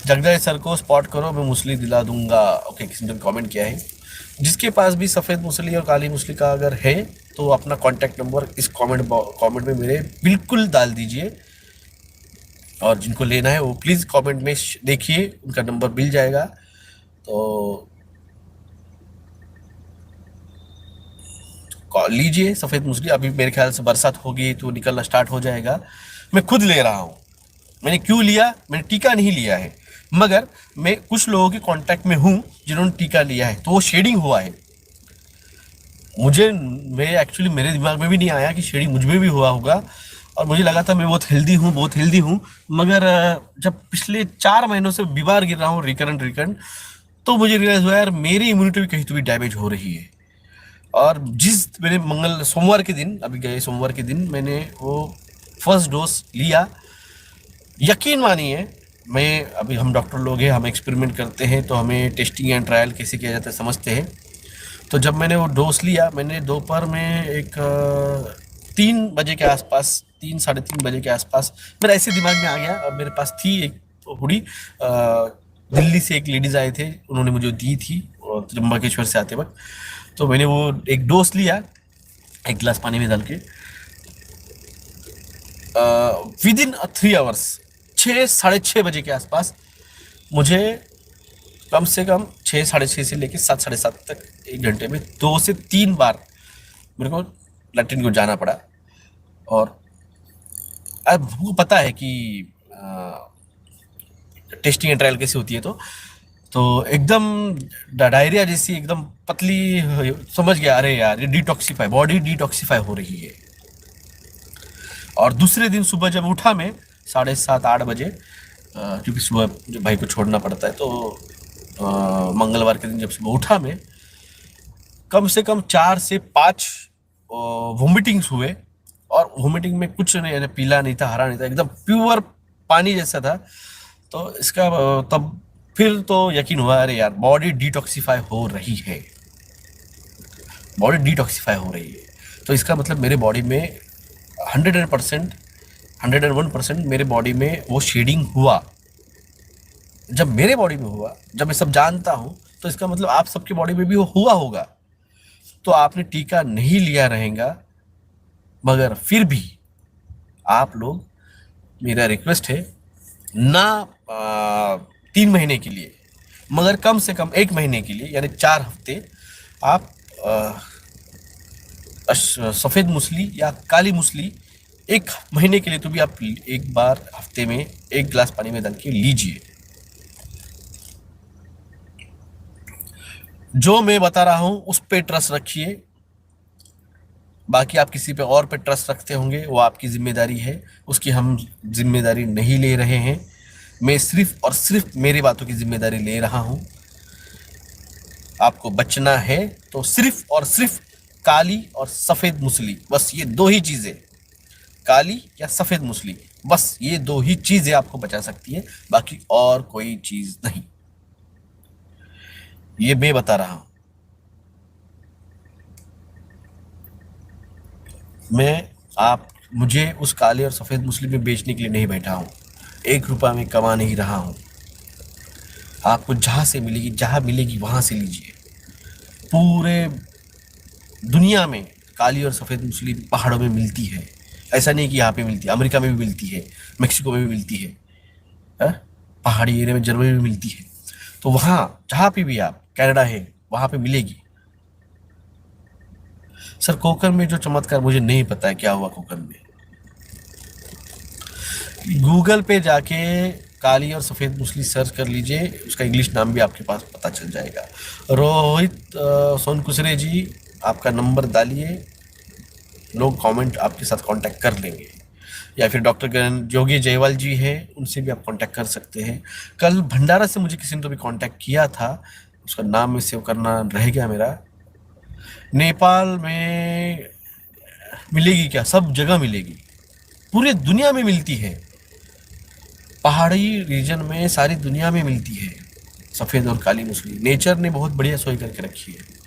Jagdish sir को spot करो, मैं मूसली दिला दूंगा। ओके, किसी ने कमेंट किया है। जिसके पास भी सफ़ेद मूसली और काली मूसली का अगर है तो अपना कांटेक्ट नंबर इस कमेंट में मेरे बिल्कुल डाल दीजिए, और जिनको लेना है वो प्लीज़ कमेंट में देखिए, उनका नंबर मिल जाएगा। तो लीजिए सफ़ेद मूसली। अभी मेरे ख्याल से बरसात होगी तो निकलना स्टार्ट हो जाएगा। मैं खुद ले रहा हूँ। मैंने क्यों लिया? मैंने टीका नहीं लिया है, मगर मैं कुछ लोगों के कांटेक्ट में हूँ जिन्होंने टीका लिया है, तो वो शेडिंग हुआ है। मुझे मैं एक्चुअली मेरे दिमाग में भी नहीं आया कि शेडिंग मुझ में भी हुआ होगा, और मुझे लगा था मैं बहुत हेल्दी हूँ, बहुत हेल्दी हूँ। मगर जब पिछले 4 महीनों से बीमार गिर रहा हूँ रिकरेंट रिकरेंट, तो मुझे रियलाइज हुआ यार मेरी इम्यूनिटी भी कहीं तो भी डैमेज हो रही है। और जिस मैंने सोमवार के दिन, अभी गए सोमवार के दिन मैंने वो फर्स्ट डोज लिया। यकीन मानिए, मैं अभी हम डॉक्टर लोग हैं, हम एक्सपेरिमेंट करते हैं, तो हमें टेस्टिंग एंड ट्रायल कैसे किया जाता है समझते हैं। तो जब मैंने वो डोज लिया, मैंने दोपहर में एक 3 बजे के आसपास, 3 साढ़े 3 बजे के आसपास मेरा ऐसे दिमाग में आ गया। और मेरे पास थी एक हुडी, दिल्ली से एक लेडीज आए थे, उन्होंने मुझे दी थी त्र्यंबकेश्वर से आते वक्त। तो मैंने वो एक डोज लिया, एक गिलास पानी में डाल के। विद इन 3 आवर्स, 6 साढ़े 6 बजे के आसपास मुझे कम से कम 6 साढ़े 6 से लेकर 7 साढ़े 7 तक 1 घंटे में 2 से 3 बार मेरे को लैट्रिन को जाना पड़ा। और अब हमको पता है कि टेस्टिंग एंड ट्रायल कैसे होती है। तो एकदम डायरिया जैसी एकदम पतली, समझ गया अरे यार ये डिटॉक्सीफाई, बॉडी डिटॉक्सीफाई हो रही है। और दूसरे दिन सुबह जब उठा मैं 7:30 8 बजे, क्योंकि सुबह जो भाई को छोड़ना पड़ता है, तो मंगलवार के दिन जब सुबह उठा मैं, कम से कम 4 से 5 वोमिटिंग्स हुए। और वोमिटिंग में कुछ नहीं, यानी पीला नहीं था, हरा नहीं था, एकदम प्योर पानी जैसा था। तो इसका तब फिर तो यकीन हुआ अरे यार बॉडी डिटॉक्सीफाई हो रही है, बॉडी डिटॉक्सीफाई हो रही है। तो इसका मतलब मेरे बॉडी में 100% 101% मेरे बॉडी में वो शेडिंग हुआ। जब मेरे बॉडी में हुआ, जब मैं सब जानता हूँ, तो इसका मतलब आप सबके बॉडी में भी वो हुआ होगा। तो आपने टीका नहीं लिया रहेगा, मगर फिर भी आप लोग, मेरा रिक्वेस्ट है ना, 3 महीने के लिए, मगर कम से कम 1 महीने के लिए, यानी 4 हफ्ते आप सफ़ेद मूसली या काली मूसली 1 महीने के लिए तो भी आप एक बार हफ्ते में 1 गिलास पानी में डाल के लीजिए। जो मैं बता रहा हूं उस पे ट्रस्ट रखिए। बाकी आप किसी पे और पे ट्रस्ट रखते होंगे, वो आपकी जिम्मेदारी है, उसकी हम जिम्मेदारी नहीं ले रहे हैं। मैं सिर्फ और सिर्फ मेरी बातों की जिम्मेदारी ले रहा हूं। आपको बचना है तो सिर्फ और सिर्फ काली और सफ़ेद मूसली, बस ये 2 ही चीज़ें, काली या सफ़ेद मूसली, बस ये 2 ही चीज़ें आपको बचा सकती है, बाकी और कोई चीज़ नहीं। ये मैं बता रहा हूं। मैं आप मुझे उस काले और सफ़ेद मूसली में बेचने के लिए नहीं बैठा हूँ। 1 रुपया में कमा नहीं रहा हूँ। आपको जहाँ से मिलेगी, जहाँ मिलेगी वहाँ से लीजिए। पूरे दुनिया में काली और सफ़ेद मूसली पहाड़ों में मिलती है। ऐसा नहीं कि यहाँ पे मिलती है, अमेरिका में भी मिलती है, मेक्सिको में भी मिलती है, पहाड़ी एरिया में जर्मनी में भी मिलती है। तो वहाँ जहाँ पे भी आप, कनाडा है, वहाँ पे मिलेगी। सर कोकर में जो चमत्कार, मुझे नहीं पता है क्या हुआ कोकर में। गूगल पे जाके काली और सफ़ेद मूसली सर्च कर लीजिए, उसका इंग्लिश नाम भी आपके पास पता चल जाएगा। रोहित सोनकुसरे जी, आपका नंबर डालिए, लोग कमेंट आपके साथ कांटेक्ट कर लेंगे। या फिर डॉक्टर योगी जयवाल जी हैं, उनसे भी आप कांटेक्ट कर सकते हैं। कल भंडारा से मुझे किसी ने तो भी कांटेक्ट किया था, उसका नाम में सेव करना रह गया मेरा। नेपाल में मिलेगी क्या? सब जगह मिलेगी, पूरी दुनिया में मिलती है, पहाड़ी रीजन में सारी दुनिया में मिलती है सफ़ेद और काली मूसली। नेचर ने बहुत बढ़िया सोई करके रखी है।